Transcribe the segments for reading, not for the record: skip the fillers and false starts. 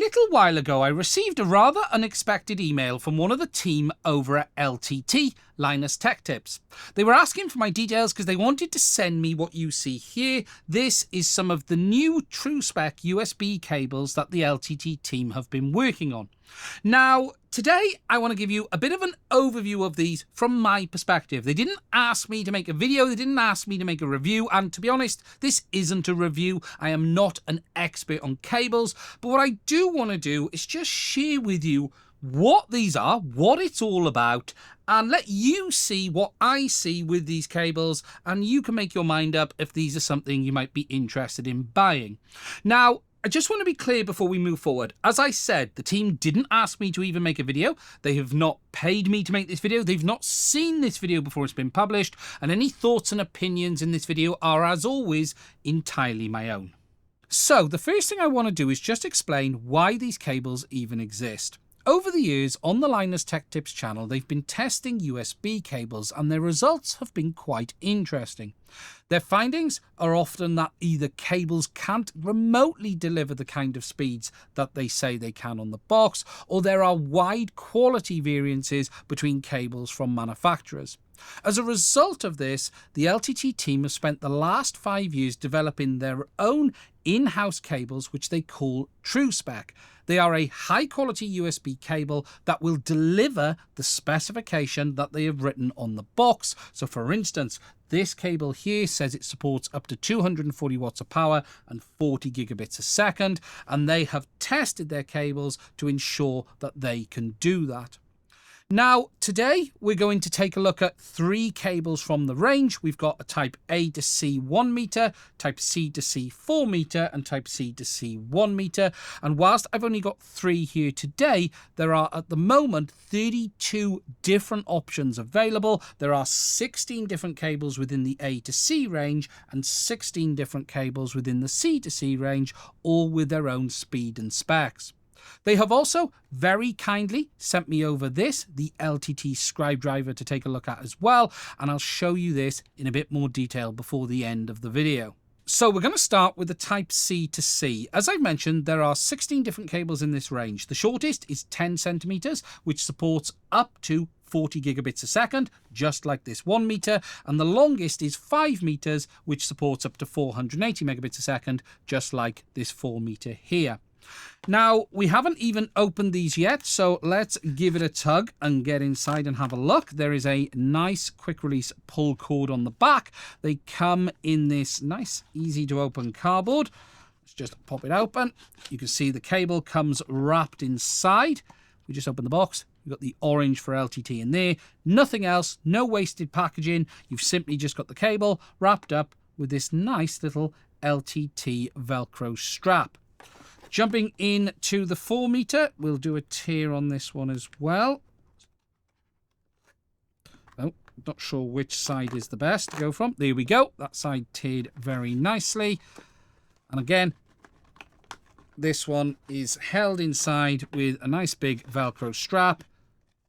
little while ago, I received a rather unexpected email from one of the team over at LTT, Linus Tech Tips. They were asking for my details because they wanted to send me what you see here. This is some of the new TrueSpec USB cables that the LTT team have been working on. Now, today I want to give you a bit of an overview of these from my perspective. They didn't ask me to make a video, they didn't ask me to make a review, and to be honest, this isn't a review. I am not an expert on cables, but what I do want to do is just share with you what these are, what it's all about, and let you see what I see with these cables, and you can make your mind up if these are something you might be interested in buying. Now, I just want to be clear before we move forward. As I said, the team didn't ask me to even make a video. They have not paid me to make this video. They've not seen this video before it's been published. And any thoughts and opinions in this video are, as always, entirely my own. So the first thing I want to do is just explain why these cables even exist. Over the years, on the Linus Tech Tips channel, they've been testing USB cables and their results have been quite interesting. Their findings are often that either cables can't remotely deliver the kind of speeds that they say they can on the box, or there are wide quality variances between cables from manufacturers. As a result of this, the LTT team have spent the last 5 years developing their own in-house cables, which they call TrueSpec. They are a high-quality USB cable that will deliver the specification that they have written on the box. So, for instance, this cable here says it supports up to 240 watts of power and 40 gigabits a second, and they have tested their cables to ensure that they can do that. Now, today we're going to take a look at 3 cables from the range. We've got a type A to C 1 meter, type C to C 4 meter, and type C to C 1 meter. And whilst I've only got 3 here today, there are at the moment 32 different options available. There are 16 different cables within the A to C range and 16 different cables within the C to C range, all with their own speed and specs. They have also very kindly sent me over this, the LTT scribe driver, to take a look at as well, and I'll show you this in a bit more detail before the end of the video. So we're going to start with the type C to C. As I mentioned, there are 16 different cables in this range. The shortest is 10 centimeters, which supports up to 40 gigabits a second, just like this 1 meter, and the longest is 5 meters, which supports up to 480 megabits a second, just like this 4 meter here. Now, we haven't even opened these yet, so let's give it a tug and get inside and have a look. There is a nice quick release pull cord on the back. They come in this nice, easy to open cardboard. Let's just pop it open. You can see the cable comes wrapped inside. We just open the box. We've got the orange for LTT in there. Nothing else, no wasted packaging. You've simply just got the cable wrapped up with this nice little LTT Velcro strap. Jumping in to the 4 meter, we'll do a tear on this one as well. Oh, not sure which side is the best to go from. There we go. That side tiered very nicely. And again, this one is held inside with a nice big Velcro strap.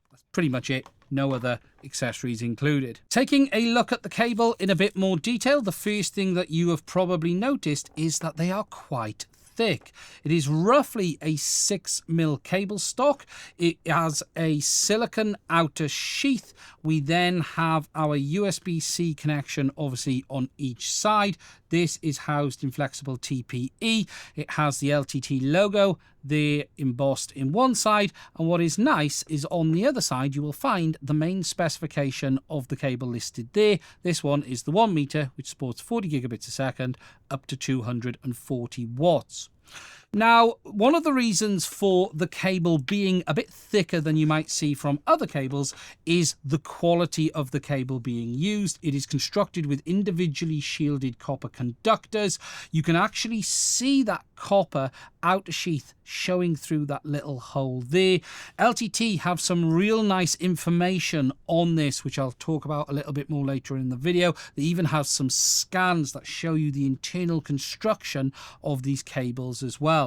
That's pretty much it. No other accessories included. Taking a look at the cable in a bit more detail, the first thing that you have probably noticed is that they are quite thick. It is roughly a 6mm cable stock. It has a silicon outer sheath. We then have our USB-C connection obviously on each side. This is housed in flexible TPE. It has the LTT logo there embossed in one side, and what is nice is on the other side you will find the main specification of the cable listed there. This one is the 1 meter, which supports 40 gigabits a second up to 240 watts. Now, one of the reasons for the cable being a bit thicker than you might see from other cables is the quality of the cable being used. It is constructed with individually shielded copper conductors. You can actually see that copper outer sheath showing through that little hole there. LTT have some real nice information on this, which I'll talk about a little bit more later in the video. They even have some scans that show you the internal construction of these cables as well.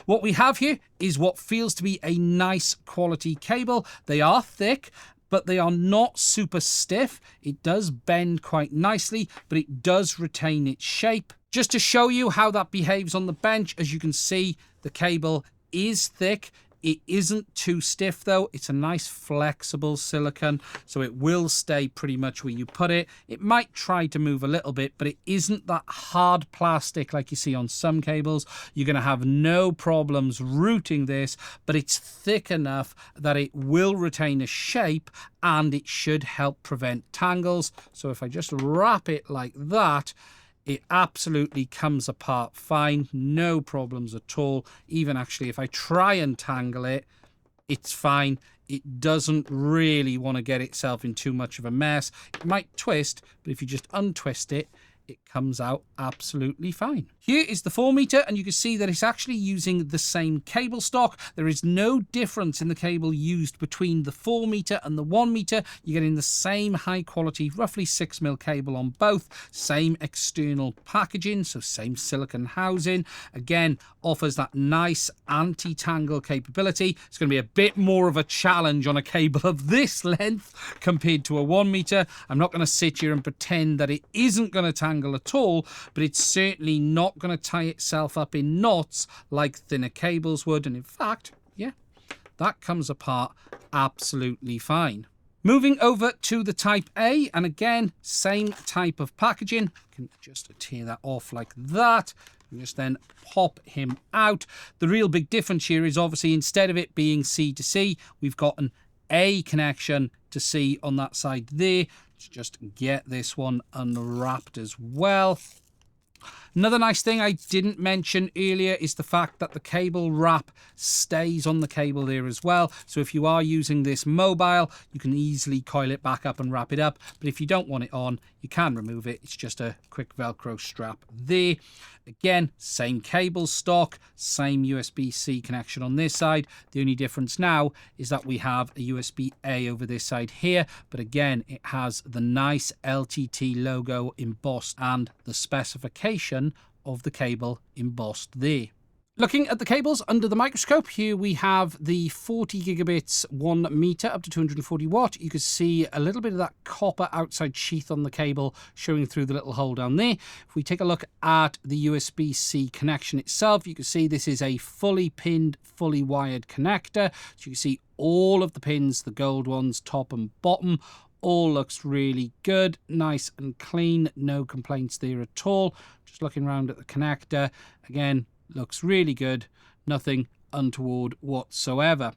What we have here is what feels to be a nice quality cable. They are thick, but they are not super stiff. It does bend quite nicely, but it does retain its shape. Just to show you how that behaves on the bench, as you can see, the cable is thick. It isn't too stiff though. It's a nice flexible silicone, so it will stay pretty much where you put it. It might try to move a little bit, but it isn't that hard plastic like you see on some cables. You're going to have no problems routing this, but it's thick enough that it will retain a shape and it should help prevent tangles. So if I just wrap it like that, it absolutely comes apart fine, no problems at all. Even actually, if I try and tangle it, it's fine. It doesn't really want to get itself in too much of a mess. It might twist, but if you just untwist it, it comes out absolutely fine. Here is the 4 meter, and you can see that it's actually using the same cable stock. There is no difference in the cable used between the 4 meter and the 1 meter. You're getting the same high quality, roughly 6mm cable on both. Same external packaging, so same silicone housing. Again, offers that nice anti-tangle capability. It's going to be a bit more of a challenge on a cable of this length compared to a 1 meter. I'm not going to sit here and pretend that it isn't going to tangle at all, but it's certainly not going to tie itself up in knots like thinner cables would. And in fact, yeah, that comes apart absolutely fine. Moving over to the Type A, and again, same type of packaging. I can just tear that off like that. And just then pop him out. The real big difference here is obviously instead of it being C to C, we've got an A connection to C on that side there. Let's just get this one unwrapped as well. Another nice thing I didn't mention earlier is the fact that the cable wrap stays on the cable there as well. So if you are using this mobile, you can easily coil it back up and wrap it up. But if you don't want it on, you can remove it. It's just a quick Velcro strap there. Again, same cable stock, same USB-C connection on this side. The only difference now is that we have a USB-A over this side here. But again, it has the nice LTT logo embossed and the specification of the cable embossed there. Looking at the cables under the microscope, here we have the 40 gigabits 1 meter up to 240 watt. You can see a little bit of that copper outside sheath on the cable showing through the little hole down there. If we take a look at the USB-C connection itself, you can see this is a fully pinned, fully wired connector. So you can see all of the pins, the gold ones, top and bottom, all looks really good, nice and clean, no complaints there at all. Just looking around at the connector, again, looks really good, nothing untoward whatsoever.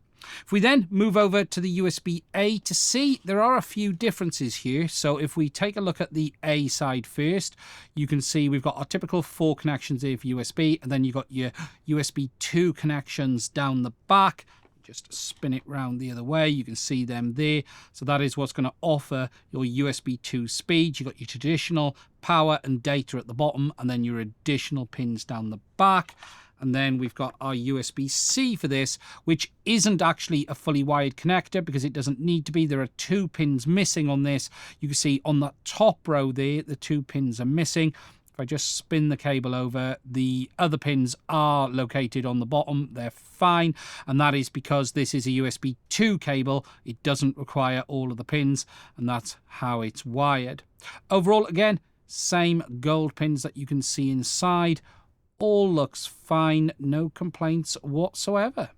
If we then move over to the USB-A to C, there are a few differences here. So if we take a look at the A side first, you can see we've got our typical 4 connections here for USB, and then you've got your USB 2 connections down the back. Just spin it round the other way, you can see them there. So that is what's going to offer your USB 2 speed. You've got your traditional power and data at the bottom, and then your additional pins down the back. And then we've got our USB-C for this, which isn't actually a fully wired connector because it doesn't need to be. There are 2 pins missing on this. You can see on that top row there, the 2 pins are missing. If I just spin the cable over, the other pins are located on the bottom. They're fine. And that is because this is a USB 2 cable. It doesn't require all of the pins, and that's how it's wired. Overall, again, same gold pins that you can see inside. All looks fine. No complaints whatsoever.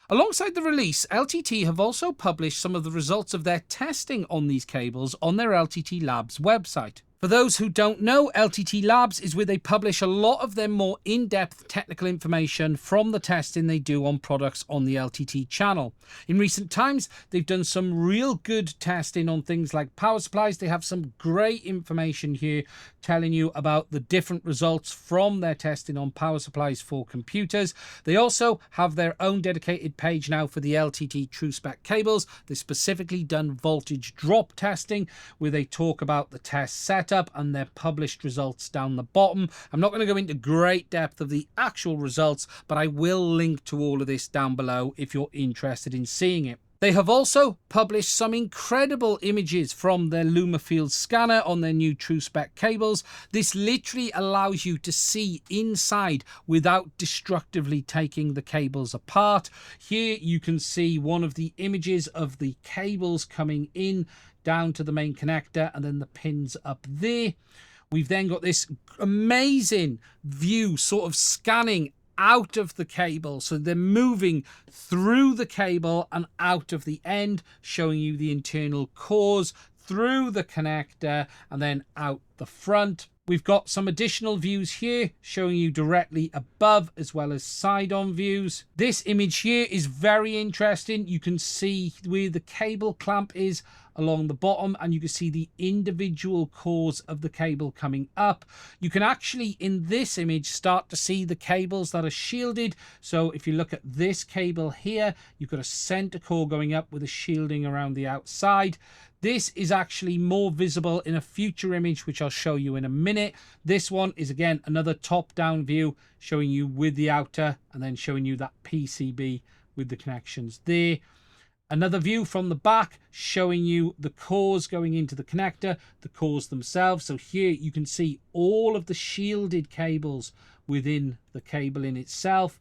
Alongside the release, LTT have also published some of the results of their testing on these cables on their LTT Labs website. For those who don't know, LTT Labs is where they publish a lot of their more in-depth technical information from the testing they do on products on the LTT channel. In recent times, they've done some real good testing on things like power supplies. They have some great information here telling you about the different results from their testing on power supplies for computers. They also have their own dedicated page now for the LTT Truspec cables. They've specifically done voltage drop testing, where they talk about the test setup and their published results down the bottom. I'm not going to go into great depth of the actual results, but I will link to all of this down below if you're interested in seeing it. They have also published some incredible images from their Luma field scanner on their new TrueSpec cables. This literally allows you to see inside without destructively taking the cables apart. Here you can see one of the images of the cables coming in down to the main connector and then the pins up there. We've then got this amazing view sort of scanning out of the cable. So they're moving through the cable and out of the end, showing you the internal cores through the connector and then out the front. We've got some additional views here showing you directly above as well as side-on views. This image here is very interesting. You can see where the cable clamp is along the bottom, and you can see the individual cores of the cable coming up. You can actually, in this image, start to see the cables that are shielded. So if you look at this cable here, you've got a center core going up with a shielding around the outside. This is actually more visible in a future image, which I'll show you in a minute. This one is, again, another top-down view showing you with the outer and then showing you that PCB with the connections there. Another view from the back showing you the cores going into the connector, the cores themselves. So here you can see all of the shielded cables within the cable in itself,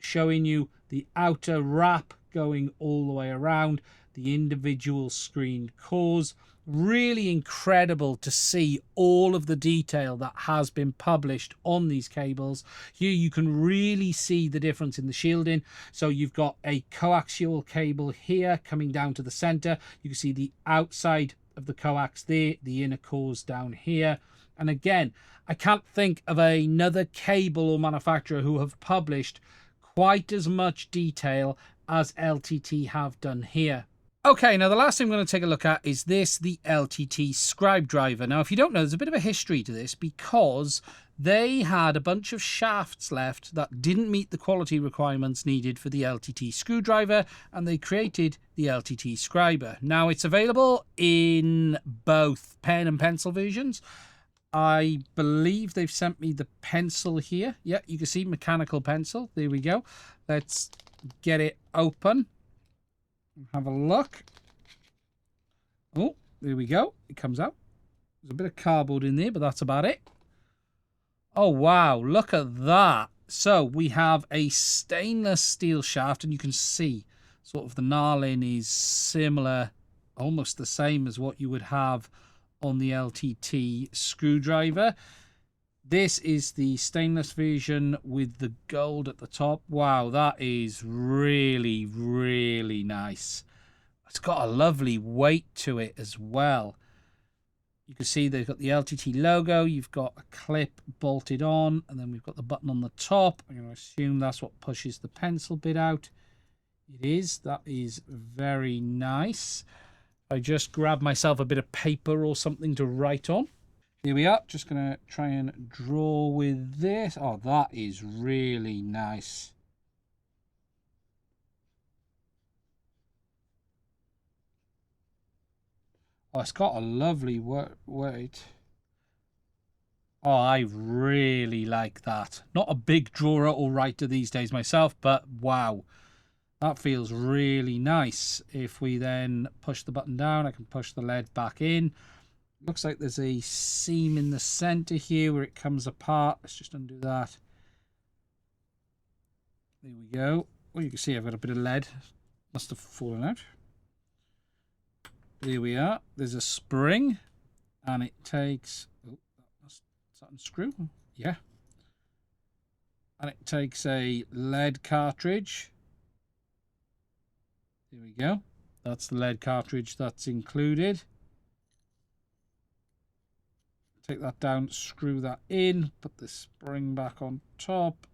showing you the outer wrap going all the way around, the individual screened cores. Really incredible to see all of the detail that has been published on these cables. Here you can really see the difference in the shielding. So you've got a coaxial cable here coming down to the center. You can see the outside of the coax there, the inner cores down here. And again, I can't think of another cable or manufacturer who have published quite as much detail as LTT have done here. Okay, now the last thing I'm going to take a look at is this, the LTT scribe driver. Now, if you don't know, there's a bit of a history to this because they had a bunch of shafts left that didn't meet the quality requirements needed for the LTT screwdriver, and they created the LTT scriber. Now, it's available in both pen and pencil versions. I believe they've sent me the pencil here. Yeah, you can see mechanical pencil. There we go. Let's get it open. Have a look. Oh, there we go. It comes out. There's a bit of cardboard in there, but that's about it. Oh, wow. Look at that. So we have a stainless steel shaft, and you can see sort of the knurling is similar, almost the same as what you would have on the LTT screwdriver. This is the stainless version with the gold at the top. Wow, that is really, really nice. It's got a lovely weight to it as well. You can see they've got the LTT logo. You've got a clip bolted on, and then we've got the button on the top. I'm going to assume that's what pushes the pencil bit out. It is. That is very nice. I just grabbed myself a bit of paper or something to write on. Here we are, just going to try and draw with this. Oh, that is really nice. Oh, it's got a lovely weight. Oh, I really like that. Not a big drawer or writer these days myself, but wow. That feels really nice. If we then push the button down, I can push the lead back in. Looks like there's a seam in the center here where it comes apart. Let's just undo that. There we go. Well, you can see I've got a bit of lead. Must have fallen out. There we are. There's a spring, and it takes... Oh, does that unscrew? Yeah. And it takes a lead cartridge. There we go. That's the lead cartridge that's included. Take that down, screw that in, put the spring back on top,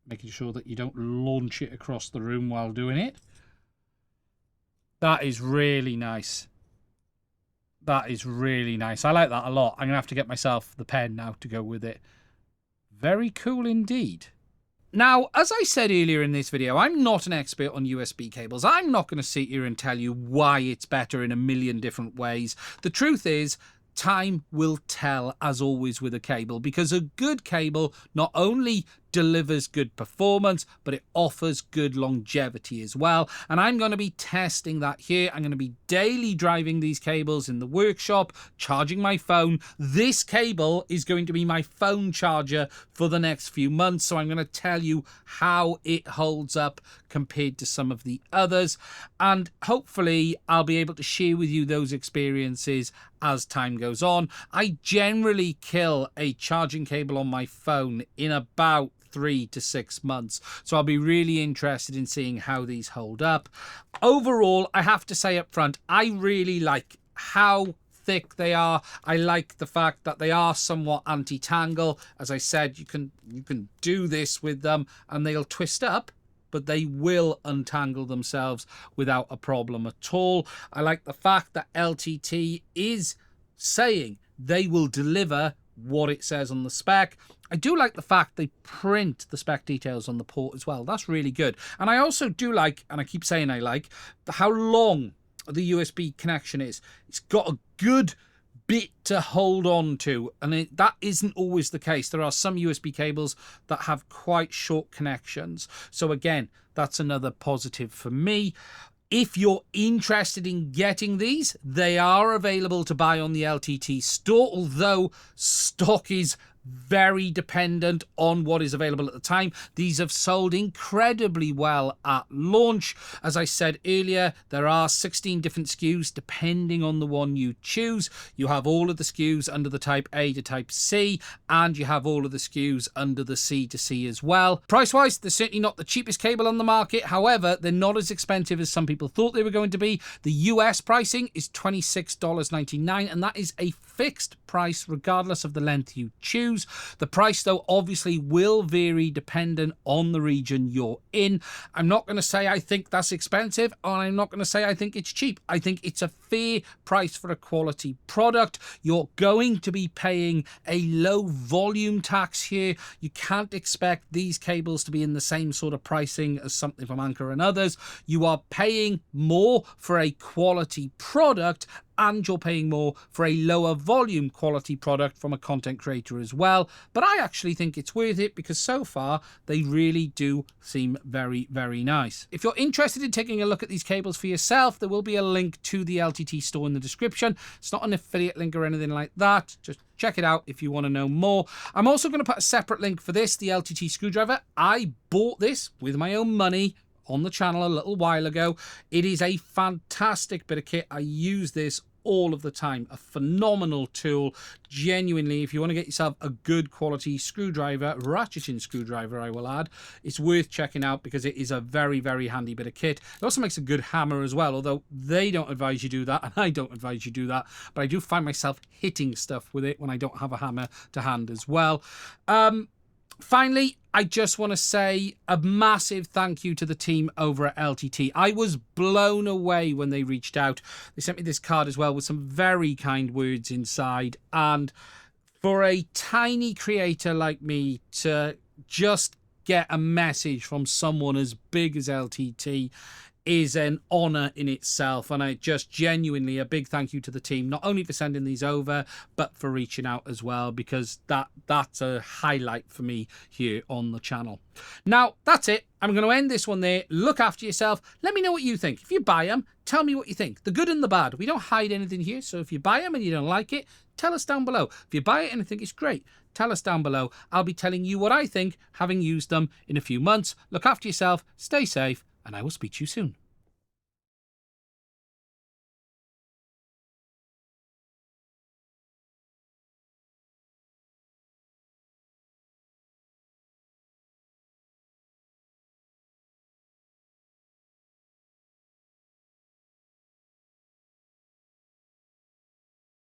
making sure that you don't launch it across the room while doing it. That is really nice. That is really nice. I like that a lot. I'm going to have to get myself the pen now to go with it. Very cool indeed. Now, as I said earlier in this video, I'm not an expert on USB cables. I'm not going to sit here and tell you why it's better in a million different ways. The truth is, time will tell, as always with a cable, because a good cable not only delivers good performance, but it offers good longevity as well. And I'm going to be testing that here. I'm going to be daily driving these cables in the workshop, charging my phone. This cable is going to be my phone charger for the next few months. So I'm going to tell you how it holds up compared to some of the others. And hopefully I'll be able to share with you those experiences as time goes on. I generally kill a charging cable on my phone in about 3 to 6 months. So I'll be really interested in seeing how these hold up. Overall, I have to say up front, I really like how thick they are. I like the fact that they are somewhat anti-tangle. As I said, you can do this with them and they'll twist up, but they will untangle themselves without a problem at all. I like the fact that LTT is saying they will deliver what it says on the spec. I do like the fact they print the spec details on the port as well. That's really good. And I also do like, and I keep saying I like, how long the USB connection is. It's got a good bit to hold on to, and that isn't always the case. There are some USB cables that have quite short connections. So again, that's another positive for me. If you're interested in getting these, they are available to buy on the LTT store, although stock is very dependent on what is available at the time. These have sold incredibly well at launch. As I said earlier, there are 16 different SKUs depending on the one you choose. You have all of the SKUs under the type A to type C, and you have all of the SKUs under the C to C as well. Price-wise, they're certainly not the cheapest cable on the market. However, they're not as expensive as some people thought they were going to be. The US pricing is $26.99, and that is a fixed price regardless of the length you choose. The price, though, obviously will vary dependent on the region you're in. I'm not going to say I think that's expensive, or I'm not going to say I think it's cheap. I think it's a fair price for a quality product. You're going to be paying a low volume tax here. You can't expect these cables to be in the same sort of pricing as something from Anker and others. You are paying more for a quality product, and you're paying more for a lower volume quality product from a content creator as well. But I actually think it's worth it because so far they really do seem very, very nice. If you're interested in taking a look at these cables for yourself, there will be a link to the LTT store in the description. It's not an affiliate link or anything like that. Just check it out if you want to know more. I'm also going to put a separate link for this, the LTT screwdriver. I bought this with my own money on the channel a little while ago. It is a fantastic bit of kit. I use this all of the time. A phenomenal tool. Genuinely, if you want to get yourself a good quality screwdriver, ratcheting screwdriver I will add, it's worth checking out because it is a very, very handy bit of kit. It also makes a good hammer as well, although they don't advise you do that and I don't advise you do that, but I do find myself hitting stuff with it when I don't have a hammer to hand as well. Finally, I just want to say a massive thank you to the team over at LTT. I was blown away when they reached out. They sent me this card as well with some very kind words inside. And for a tiny creator like me to just get a message from someone as big as LTT is an honor in itself, and I just genuinely a big thank you to the team, not only for sending these over but for reaching out as well, because that's a highlight for me here on the channel. Now that's it. I'm going to end this one there. Look after yourself. Let me know what you think. If you buy them, tell me what you think, the good and the bad. We don't hide anything here, so if you buy them and you don't like it, tell us down below. If you buy it and think it's great, tell us down below. I'll be telling you what I think having used them in a few months. Look after yourself, stay safe, and I will speak to you soon.